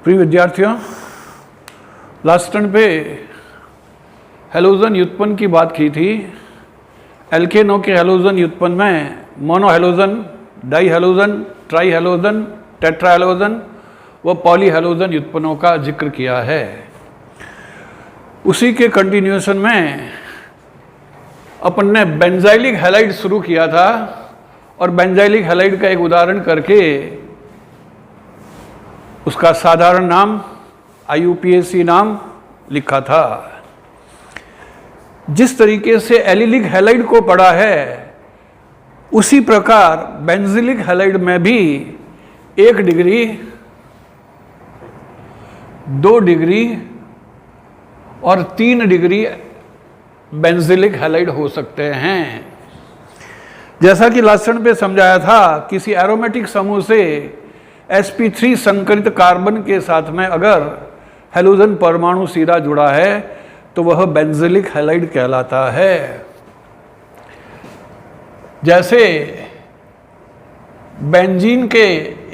प्रिय विद्यार्थियों, last turn पे हैलोजन व्युत्पन्न की बात की थी। एल्केनों के हैलोजन व्युत्पन्न में मोनोहैलोजन, डाईहैलोजन, ट्राईहैलोजन, टेट्राहैलोजन व पॉलीहैलोजन व्युत्पन्नों का जिक्र किया है। उसी के कंटिन्यूएशन में अपन ने बेंजाइलिक हैलाइड शुरू किया था और बेंजाइलिक हैलाइड का एक उदाहरण करके उसका साधारण नाम IUPAC नाम लिखा था। जिस तरीके से एलिलिक हैलाइड को पढ़ा है उसी प्रकार बेंजिलिक हैलाइड में भी 1 डिग्री, 2 डिग्री और 3 डिग्री बेंजिलिक हैलाइड हो सकते हैं। जैसा कि लास्ट टर्न पे समझाया था, किसी एरोमेटिक समूह से sp3 संकरित कार्बन के साथ में अगर हैलोजन परमाणु सीधा जुड़ा है तो वह बेंजिलिक हैलाइड कहलाता है। जैसे बेंजीन के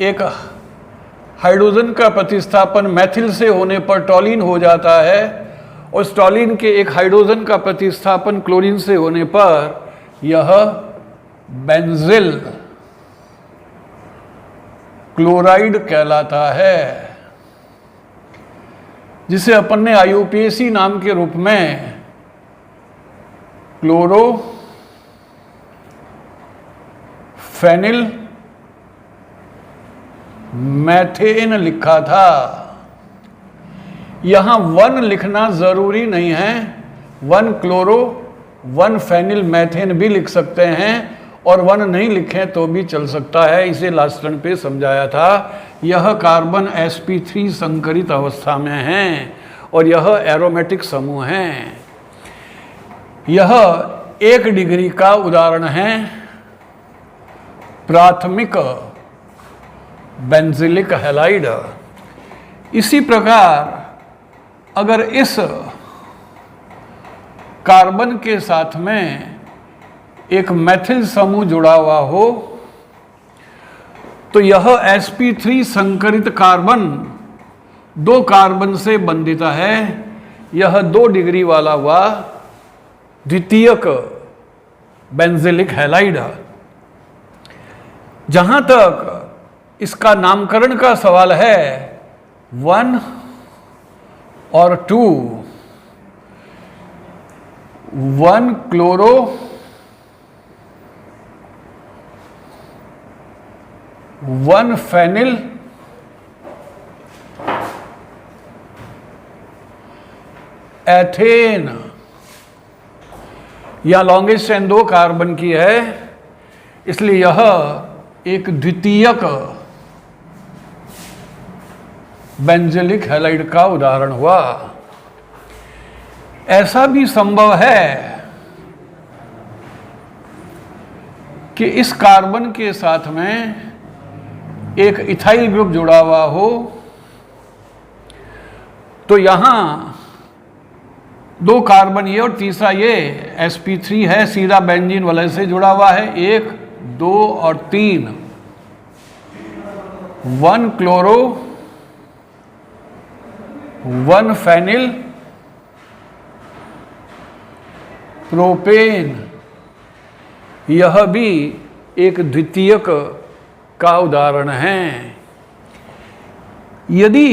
एक हाइड्रोजन का प्रतिस्थापन मैथिल से होने पर टॉलिन हो जाता है और टॉलिन के एक हाइड्रोजन का प्रतिस्थापन क्लोरीन से होने पर यह बेंजिल क्लोराइड कहलाता है, जिसे अपन ने IUPAC नाम के रूप में क्लोरो फेनिल मैथेन लिखा था। यहां 1 लिखना जरूरी नहीं है, 1 क्लोरो 1 फेनिल मैथेन भी लिख सकते हैं और 1 नहीं लिखें तो भी चल सकता है। इसे लास्ट टर्न पे समझाया था। यह कार्बन sp3 संकरित अवस्था में है और यह एरोमेटिक समूह है। यह 1 डिग्री का उदाहरण है प्राथमिक बेंजिलिक हैलाइड। इसी प्रकार अगर इस कार्बन के साथ में एक मैथिल समूह जुड़ा हुआ हो तो यह sp3 संकरित कार्बन 2 कार्बन से बंधित है। यह 2 डिग्री वाला हुआ द्वितीयक बेंजिलिक हैलाइड। जहां तक इसका नामकरण का सवाल है 1 और 2, 1 क्लोरो 1 फेनिल एथेन, या लॉन्गेस्ट चेन 2 कार्बन की है, इसलिए यह एक द्वितीयक बेंजिलिक हैलाइड का उदाहरण हुआ। ऐसा भी संभव है कि इस कार्बन के साथ में एक इथाइल ग्रुप जुड़ा हुआ हो तो यहां 2 कार्बन ये और तीसरा ये sp3 है, सीधा बेंजीन वाले से जुड़ा हुआ है। 1, 2 और 3, 1 क्लोरो 1 फेनिल प्रोपेन, यह भी एक द्वितीयक का उदाहरण है। यदि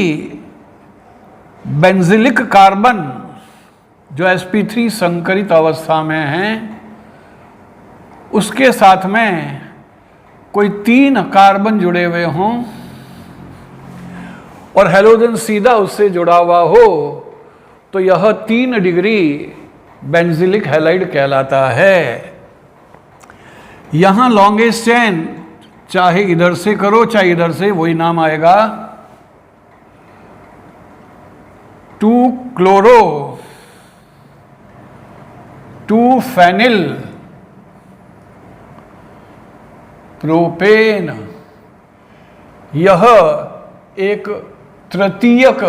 बेंजिलिक कार्बन जो sp3 संकरित अवस्था में है उसके साथ में कोई 3 कार्बन जुड़े हुए हों और हैलोजन सीधा उससे जुड़ा हुआ हो तो यह 3 डिग्री बेंजिलिक हैलाइड कहलाता है। यहां लॉन्गेस्ट चेन चाहे इधर से करो चाहे इधर से वही नाम आएगा। 2 क्लोरो 2 फेनिल प्रोपेन, यह एक तृतीयक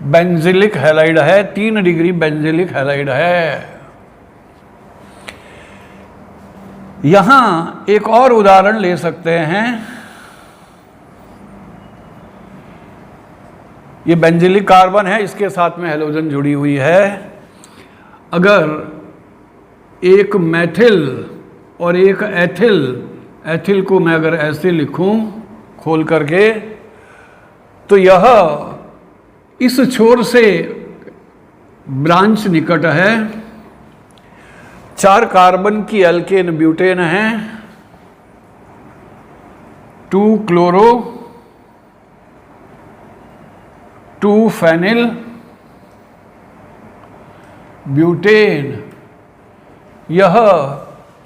बेंजिलिक हैलाइड है, 3 डिग्री बेंजिलिक हैलाइड है। यहां एक और उदाहरण ले सकते हैं ये बेंजिलिक कार्बन है, इसके साथ में हैलोजन जुड़ी हुई है। अगर एक मैथिल और एक एथिल, एथिल को मैं अगर ऐसे लिखूं खोल करके, तो यह इस छोर से ब्रांच निकट है। 4 कार्बन की एल्केन ब्यूटेन है, 2 क्लोरो, 2 फेनिल ब्यूटेन। यह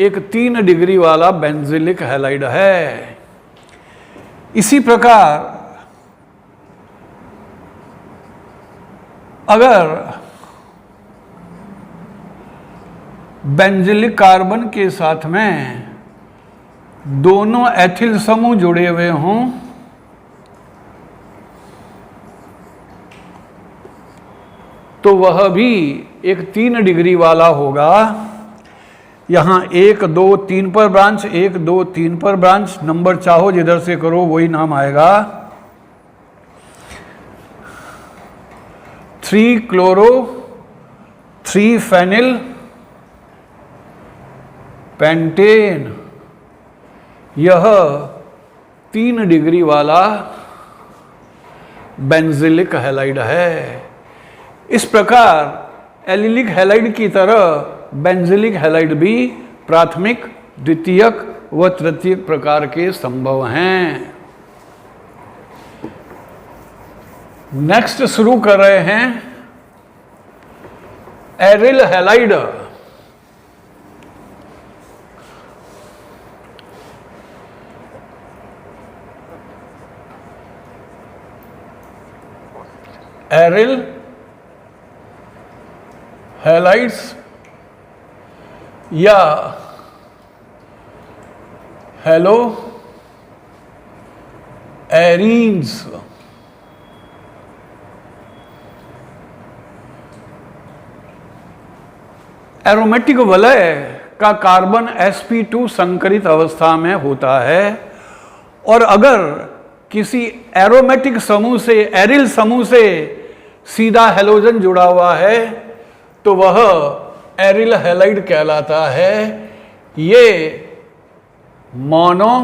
एक 3 डिग्री वाला बेंजिलिक हैलाइड है। इसी प्रकार अगर बेंजिलिक कार्बन के साथ में दोनों एथिल समूह जुड़े हुए हों, तो वह भी एक 3 डिग्री वाला होगा। यहां 1 2 3 पर ब्रांच, 1 2 3 पर ब्रांच, नंबर चाहो जिधर से करो वही नाम आएगा। 3 क्लोरो, 3 फेनिल पेंटेन। यह 3 डिग्री वाला बेंजिलिक हैलाइड है। इस प्रकार एलिलिक हैलाइड की तरह बेंजिलिक हैलाइड भी प्राथमिक, द्वितीयक व तृतीयक प्रकार के संभव हैं। नेक्स्ट शुरू कर रहे हैं एरिल हैलाइड। एरिल हैलाइड्स या हेलो एरीन्स। एरोमेटिक वलय का कार्बन sp2 संकरित अवस्था में होता है, और अगर किसी एरोमेटिक समूह से, एरिल समूह से सीधा हैलोजन जुड़ा हुआ है तो वह एरिल हैलाइड कहलाता है। ये मोनो,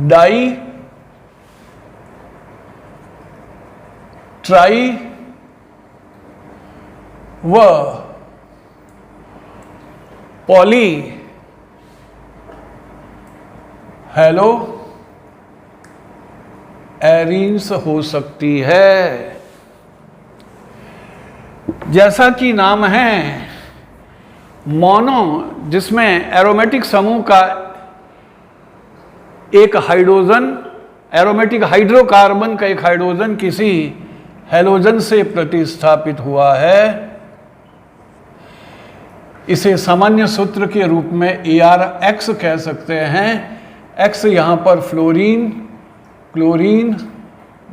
डाई, ट्राई व पॉली हेलो एरीन्स हो सकती है। जैसा कि नाम है मोनो, जिसमें एरोमेटिक समूह का एक हाइड्रोजन, एरोमेटिक हाइड्रोकार्बन का एक हाइड्रोजन किसी हैलोजन से प्रतिस्थापित हुआ है, इसे सामान्य सूत्र के रूप में ArX कह सकते हैं। X यहां पर फ्लोरीन, क्लोरीन,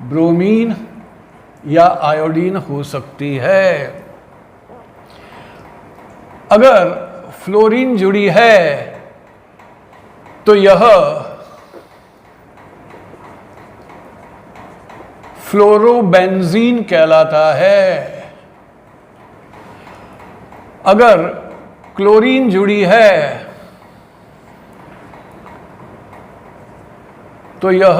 ब्रोमीन या आयोडीन हो सकती है। अगर फ्लोरीन जुड़ी है तो यह फ्लोरोबेंजीन कहलाता है। अगर क्लोरीन जुड़ी है तो यह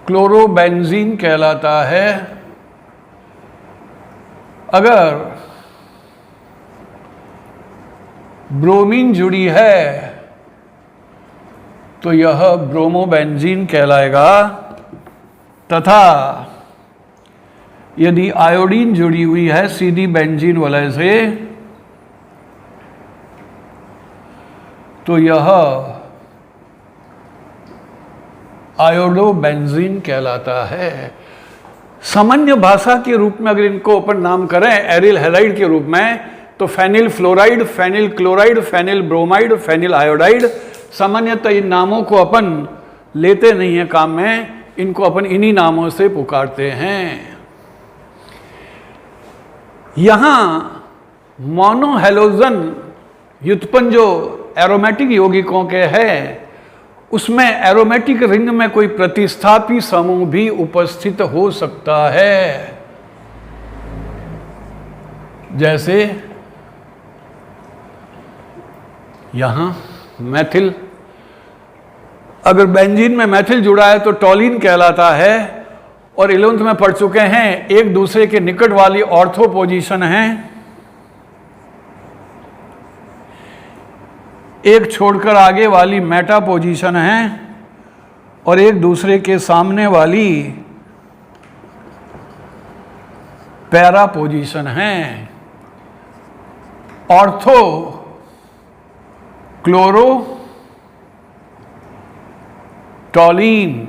क्लोरोबेंजीन कहलाता है। अगर ब्रोमीन जुड़ी है तो यह ब्रोमोबेंजीन कहलाएगा, तथा यदि आयोडीन जुड़ी हुई है सीधी बेंजीन वलय से तो यह आयोडोबेंजीन कहलाता है। सामान्य भाषा के रूप में अगर इनको अपन नाम करें एरिल हैलाइड के रूप में, तो phenyl fluoride, phenyl chloride, phenyl bromide, phenyl iodide, सामान्यतः इन नामों को अपन लेते नहीं है काम में, इनको अपन इन्हीं नामों से पुकारते हैं। यहां मोनोहेलोजन व्युत्पन्न जो एरोमेटिक यौगिकों के हैं उसमें एरोमेटिक रिंग में कोई प्रतिस्थापी समूह भी उपस्थित हो सकता है। जैसे यहां मैथिल, अगर बेंजीन में मैथिल जुड़ा है तो टॉलिन कहलाता है। और 11th में पढ़ चुके हैं, एक दूसरे के निकट वाली ऑर्थो पोजीशन है, एक छोड़कर आगे वाली मेटा पोजीशन है, और एक दूसरे के सामने वाली पैरा पोजीशन है। Ortho chloro टॉलिन।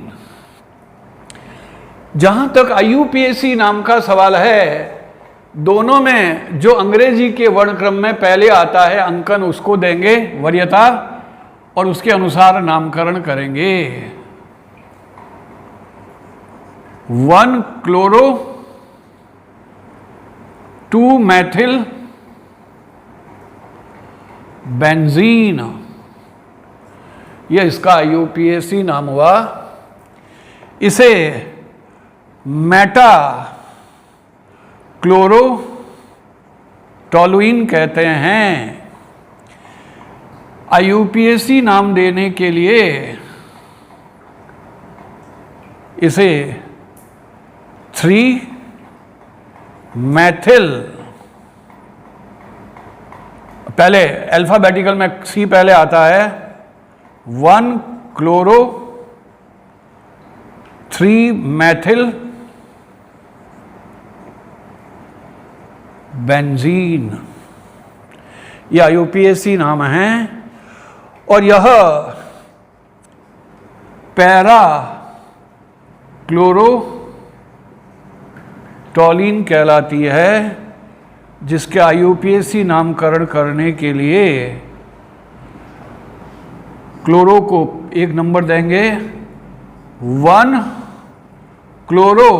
जहां तक IUPAC नाम का सवाल है, दोनों में जो अंग्रेजी के वर्णक्रम में पहले आता है अंकन उसको देंगे वरीयता, और उसके अनुसार नामकरण करेंगे। 1 क्लोरो 2 मैथिल बेंजीन, यह इसका IUPAC नाम हुआ। इसे मेटा क्लोरो टॉलुइन कहते हैं। IUPAC नाम देने के लिए इसे 3 मैथिल, पहले अल्फाबेटिकल में C पहले आता है, 1 क्लोरो 3 मैथिल बेंजीन, यह IUPAC नाम है। और यह पैरा क्लोरो टॉलिन कहलाती है, जिसके IUPAC नामकरण करने के लिए क्लोरो को 1 नंबर देंगे, 1 क्लोरो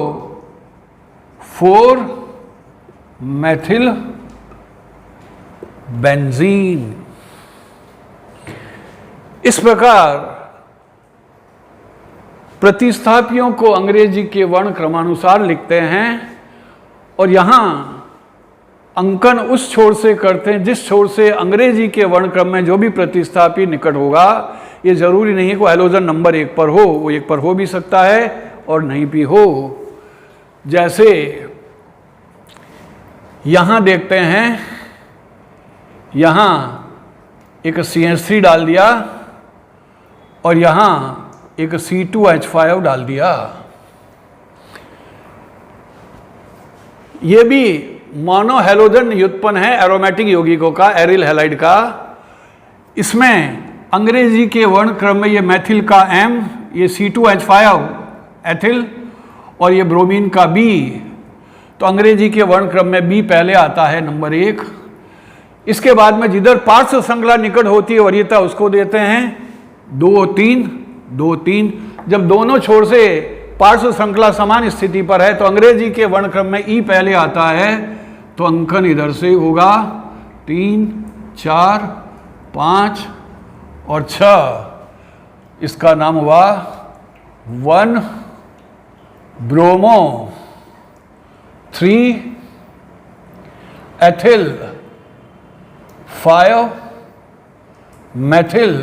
4 मैथिल बेंजीन। इस प्रकार प्रतिस्थापियों को अंग्रेजी के वर्ण क्रमानुसार लिखते हैं, और यहां अंकन उस छोर से करते हैं जिस छोर से अंग्रेजी के वर्णक्रम में जो भी प्रतिस्थापी निकट होगा। ये जरूरी नहीं है कि हैलोजन नंबर 1 पर हो, वो 1 पर हो भी सकता है और नहीं भी हो। जैसे यहां देखते हैं, यहां एक CH3 डाल दिया और यहां एक C2H5 डाल दिया। यह भी मोनोहेलोजन व्युत्पन्न है एरोमेटिक यौगिकों का, एरिल हैलाइड का। इसमें अंग्रेजी के वर्ण क्रम में ये मैथिल का M, ये C2H5 एथिल, और ये ब्रोमीन का B। तो अंग्रेजी के वर्ण क्रम में B पहले आता है नंबर 1। इसके बाद में जिधर पार्श्व श्रृंखला निकट होती है वरीयता उसको देते हैं 2 3 2 3। जब दोनों छोर से पार्श्व श्रृंखला समान स्थिति पर है तो अंग्रेजी के वर्ण क्रम में E पहले आता है, तो अंकन इधर से होगा 3 4 5 और 6। इसका नाम हुआ 1 ब्रोमो 3 एथिल 5 मैथिल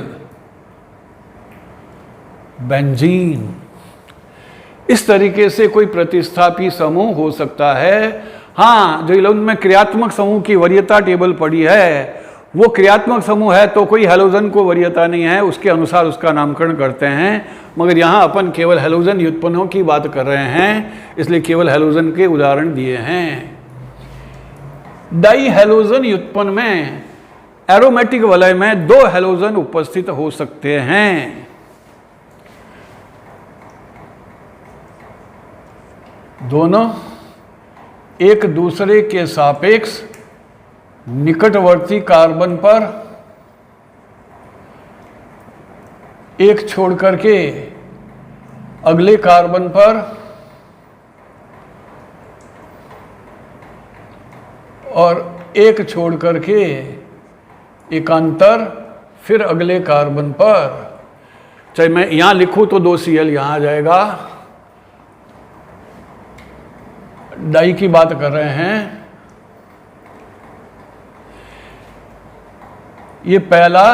बेंजीन। इस तरीके से कोई प्रतिस्थापी समूह हो सकता है। हाँ, जो 11 में क्रियात्मक समूह की वरीयता टेबल पड़ी है, वो क्रियात्मक समूह है तो कोई हैलोजन को वरीयता नहीं है, उसके अनुसार उसका नामकरण करते हैं। मगर यहाँ अपन केवल हैलोजन व्युत्पन्नों की बात कर रहे हैं, इसलिए केवल हैलोजन के उदाहरण दिए हैं। डाई हैलोजन व्युत्पन्न में एरोमेटिक वलय में 2 हैलोजन उपस्थित हो सकते हैं। दोनों एक दूसरे के सापेक्ष निकटवर्ती कार्बन पर एक छोड़ करके अगले कार्बन पर और एक छोड़ करके एकांतर फिर अगले कार्बन पर चाहे मैं यहां लिखूं तो 2Cl यहां आ जाएगा। डाई की बात कर रहे हैं। ये पहला,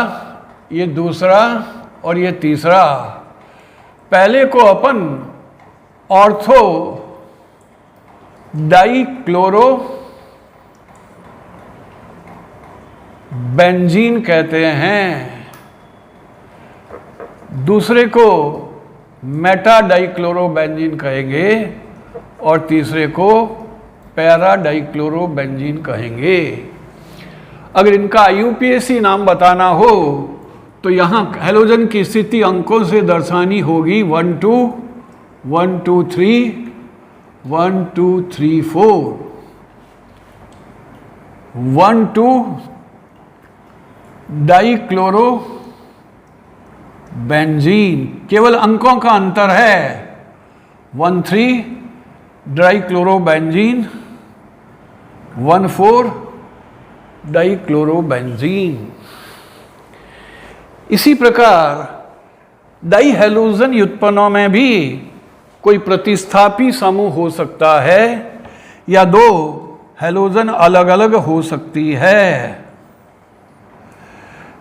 ये दूसरा और ये तीसरा। पहले को अपन ऑर्थो डाई क्लोरो बेंजीन कहते हैं, दूसरे को मेटा डाइक्लोरो बेंजीन कहेंगे और तीसरे को पैरा डाइक्लोरो बेंजीन कहेंगे। अगर इनका IUPAC नाम बताना हो तो यहाँ हैलोजन की स्थिति अंकों से दर्शानी होगी 1 2 1 2 3 1 2 3 4 1 2 डाइक्लोरो बेंजीन, केवल अंकों का अंतर है। 1 3 डाइक्लोरो बेंजीन, 1 4 डाइक्लोरो बेंजीन। इसी प्रकार डाई हैलोजन व्युत्पन्नों में भी कोई प्रतिस्थापी समूह हो सकता है या दो हैलोजन अलग अलग हो सकती है,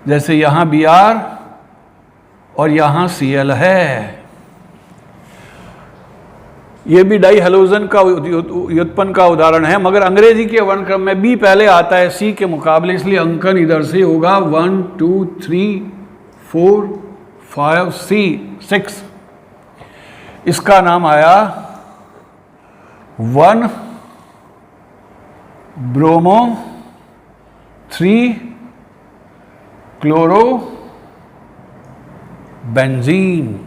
जैसे यहां Br और यहां Cl है। यह भी डाई हैलोजन का व्युत्पन्न का उदाहरण है, मगर अंग्रेजी के वर्णक्रम में B पहले आता है C के मुकाबले, इसलिए अंकन इधर से होगा 1 2 3 4 5 6। इसका नाम आया 1 ब्रोमो 3 क्लोरो बेंजीन।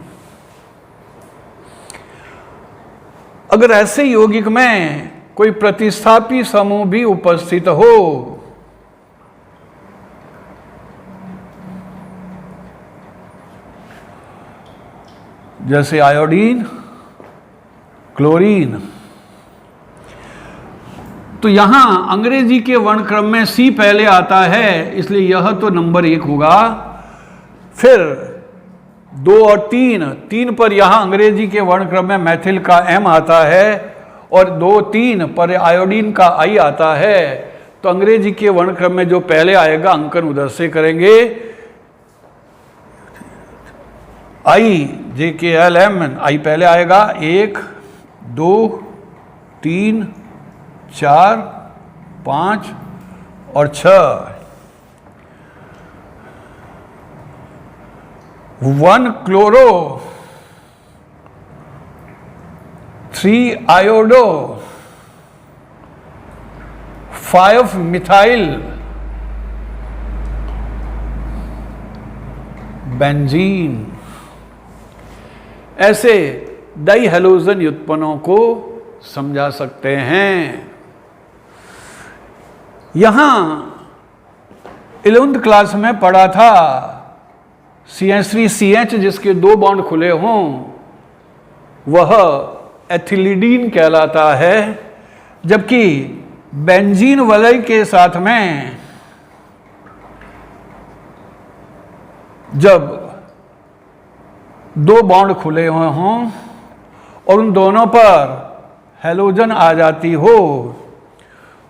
अगर ऐसे यौगिक में कोई प्रतिस्थापी समूह भी उपस्थित हो, जैसे आयोडीन क्लोरीन, तो यहां अंग्रेजी के वर्णक्रम में C पहले आता है, इसलिए यह तो नंबर 1 होगा। फिर 2 और 3 पर यहां अंग्रेजी के वर्णक्रम में मैथिल का M आता है और 2 3 पर आयोडीन का I आता है। तो अंग्रेजी के वर्णक्रम में जो पहले आएगा अंकन उधर से करेंगे। JKLM I पहले आएगा, 1 2 3 4 5 और 6। 1 क्लोरो 3 आयोडो 5 मिथाइल बेंजीन। ऐसे डाई हैलोजन व्युत्पन्नों को समझा सकते हैं। यहां 11th क्लास में पढ़ा था CH3CH जिसके 2 बॉन्ड खुले हों वह एथिलीडीन कहलाता है, जबकि बेंजीन वलय के साथ में जब 2 बॉन्ड खुले हुए हों और उन दोनों पर हैलोजन आ जाती हो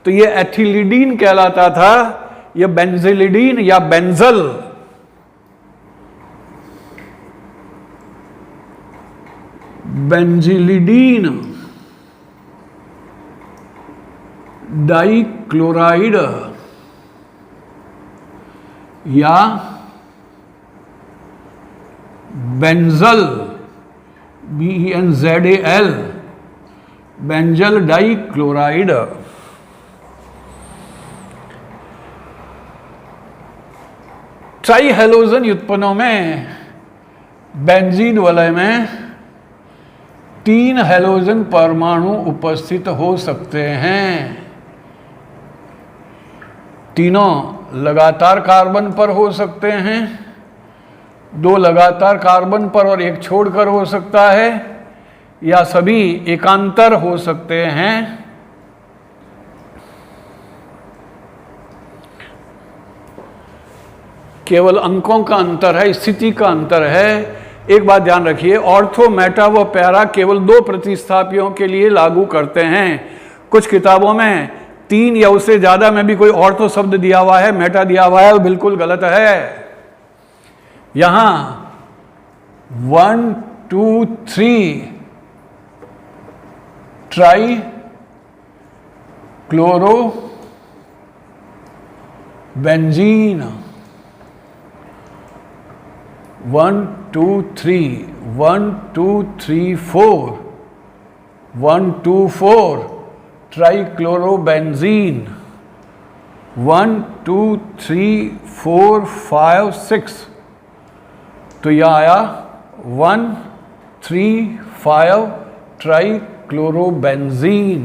तो यह एथिलीडीन कहलाता था। यह बेंजिलिडीन या बेंजल बेंजिलिडीन डाइक्लोराइड या benzal BENZAL benzal dichloride. Tri halogen व्युत्पन्नों में बेंजीन वलय में 3 हैलोजन परमाणु उपस्थित हो सकते हैं। तीनों लगातार कार्बन पर हो सकते हैं, 2 लगातार कार्बन पर और 1 छोड़कर हो सकता है, या सभी एकांतर हो सकते हैं। केवल अंकों का अंतर है, स्थिति का अंतर है। एक बात ध्यान रखिए, ऑर्थो, मेटा व पैरा केवल 2 प्रतिस्थापियों के लिए लागू करते हैं। कुछ किताबों में 3 या उससे ज्यादा में भी कोई ऑर्थो शब्द दिया हुआ है, मेटा दिया हुआ है, वो बिल्कुल गलत है। यहां 1 2 3 ट्राई क्लोरो बेंजीन, 1 2 3 1 2 3 4 1 2 4 ट्राइक्लोरोबेंजीन, 1 2 3 4 5 6, तो यह आया 1 3 5 ट्राइक्लोरोबेंजीन।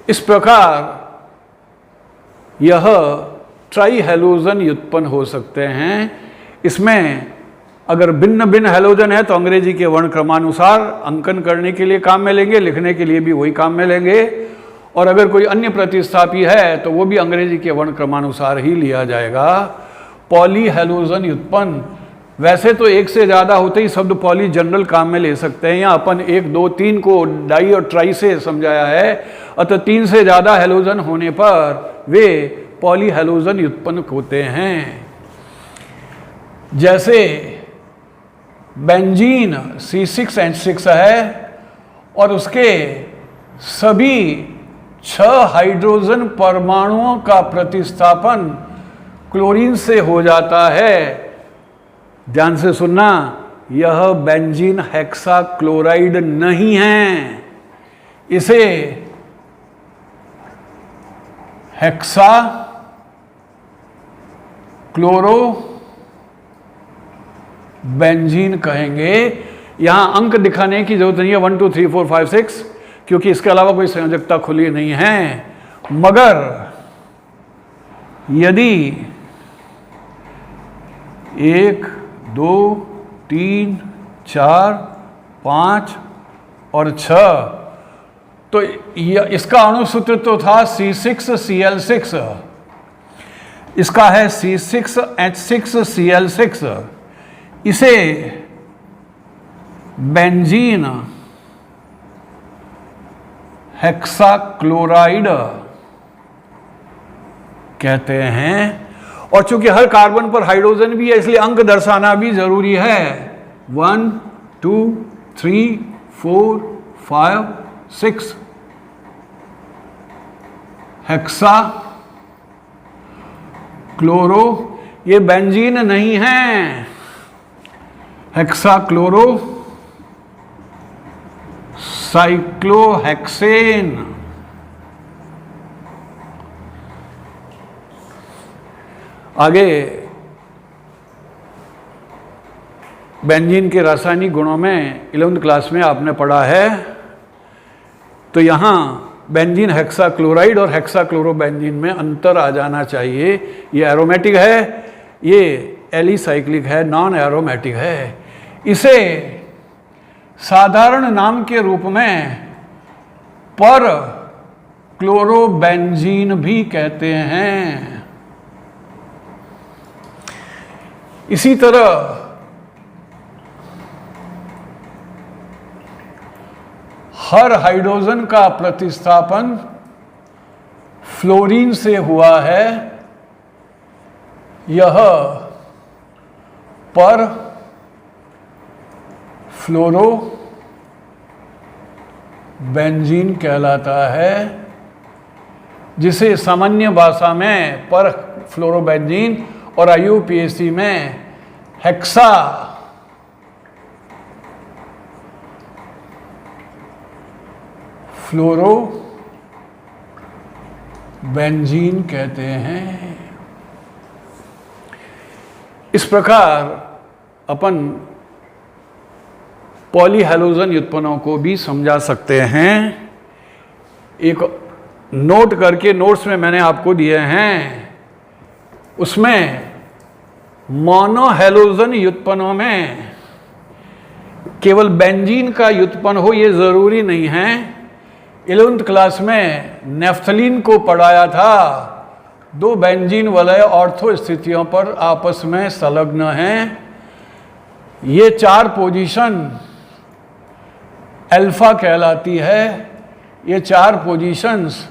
इस प्रकार यह ट्राई हैलोजन व्युत्पन्न हो सकते हैं। इसमें अगर भिन्न भिन्न हैलोजन है तो अंग्रेजी के वर्ण क्रमानुसार अंकन करने के लिए काम में लेंगे, लिखने के लिए भी वही काम में लेंगे, और अगर कोई अन्य प्रतिस्थापी है तो वो भी अंग्रेजी के वर्ण क्रमानुसार ही लिया जाएगा। पॉली हैलोजन व्युत्पन्न, वैसे तो एक से ज़्यादा होते ही शब्द पॉली जनरल काम में ले सकते हैं, यहाँ अपन 1 2 3 को डाई और ट्राई से समझाया है, अतः 3 से ज़्यादा हैलोजन होने पर वे पॉली हैलोजन व्युत्पन्न होते हैं। जैसे बेंजीन C6H6 है और उसके सभी 6 हाइड्रोजन परमाणुओं का प्रतिस्थापन क्लोरीन से हो जाता है। ध्यान से सुनना, यह बेंजीन हेक्साक्लोराइड नहीं है, इसे हेक्सा क्लोरो बेंजीन कहेंगे। यहां अंक दिखाने की जरूरत नहीं है 1 2 3 4 5 6, क्योंकि इसके अलावा कोई संयोजकता खुली नहीं है। मगर यदि 1 2 3 4 5 और 6, तो इसका अणुसूत्र तो था C6Cl6, इसका है C6H6Cl6, इसे बेंजीन हेक्साक्लोराइड कहते हैं। और चूंकि हर कार्बन पर हाइड्रोजन भी है इसलिए अंक दर्शाना भी जरूरी है। 1 2 3 4 5 6 हेक्सा क्लोरो, ये बेंजीन नहीं है, हेक्साक्लोरो साइक्लोहेक्सेन। आगे बेंजीन के रासायनिक गुणों में 11वीं क्लास में आपने पढ़ा है, तो यहां बेंजीन हेक्साक्लोराइड और हेक्साक्लोरोबेंजीन में अंतर आ जाना चाहिए। ये एरोमेटिक है, ये एलिसाइक्लिक है, नॉन एरोमेटिक है। इसे साधारण नाम के रूप में पर क्लोरोबेंजीन भी कहते हैं। इसी तरह हर हाइड्रोजन का प्रतिस्थापन फ्लोरीन से हुआ है। यह पर फ्लोरो बेंजीन कहलाता है, जिसे सामान्य भाषा में पर फ्लोरोबेंजीन और IUPAC में हेक्सा फ्लोरो बेंजीन कहते हैं। इस प्रकार अपन पॉलीहैलोजन व्युत्पन्नों को भी समझा सकते हैं। एक नोट करके नोट्स में मैंने आपको दिए हैं, उसमें मोनोहैलोजन व्युत्पन्नों में केवल बेंजीन का व्युत्पन्न हो ये जरूरी नहीं है। 11वीं क्लास में नेफ्थलीन को पढ़ाया था। 2 बेंजीन वलय ऑर्थो स्थितियों पर आपस में संलग्न हैं। ये 4 पोजीशन अल्फा कहलाती है, ये 4 पोजीशंस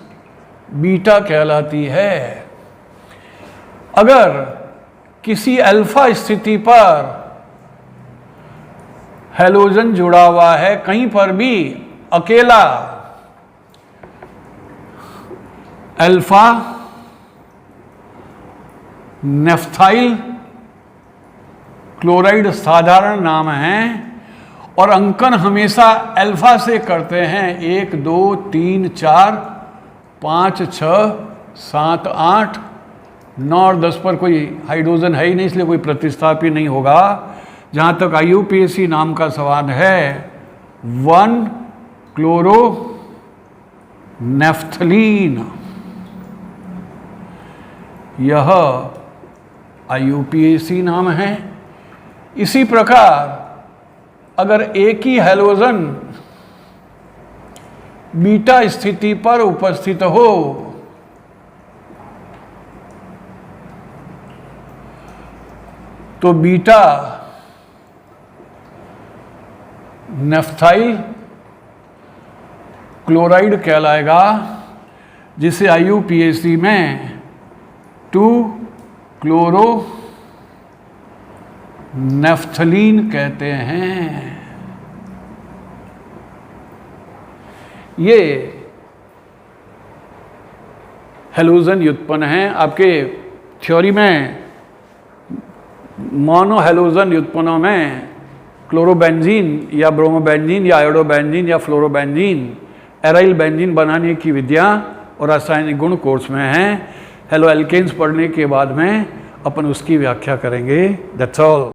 बीटा कहलाती है। अगर किसी अल्फा स्थिति पर हैलोजन जुड़ा हुआ है, कहीं पर भी अकेला अल्फा नेफ्थाइल क्लोराइड साधारण नाम है और अंकन हमेशा अल्फा से करते हैं। 1 2 3 4 5 6 7 8 9 और 10 पर कोई हाइड्रोजन है ही नहीं, इसलिए कोई प्रतिस्थापी नहीं होगा। जहाँ तक IUPAC नाम का सवाल है, 1 क्लोरो नेफ्थलीन, यह IUPAC नाम है। इसी प्रकार अगर एक ही हैलोजन बीटा स्थिति पर उपस्थित हो तो बीटा नेफ्थाइल क्लोराइड कहलाएगा, जिसे IUPAC में 2 क्लोरो नेफ्थलीन कहते हैं। ये हैलोजन व्युत्पन्न हैं। आपके थ्योरी में मोनो हैलोजन व्युत्पन्नों में क्लोरोबेंजीन या ब्रोमोबेंजीन या आयोडोबेंजीन या फ्लोरोबेंजीन, एराइल बेंजीन बनाने की विद्या और रासायनिक गुण कोर्स में हैं। हेलो एल्केन्स पढ़ने के बाद में अपन उसकी व्याख्या करेंगे। That's all.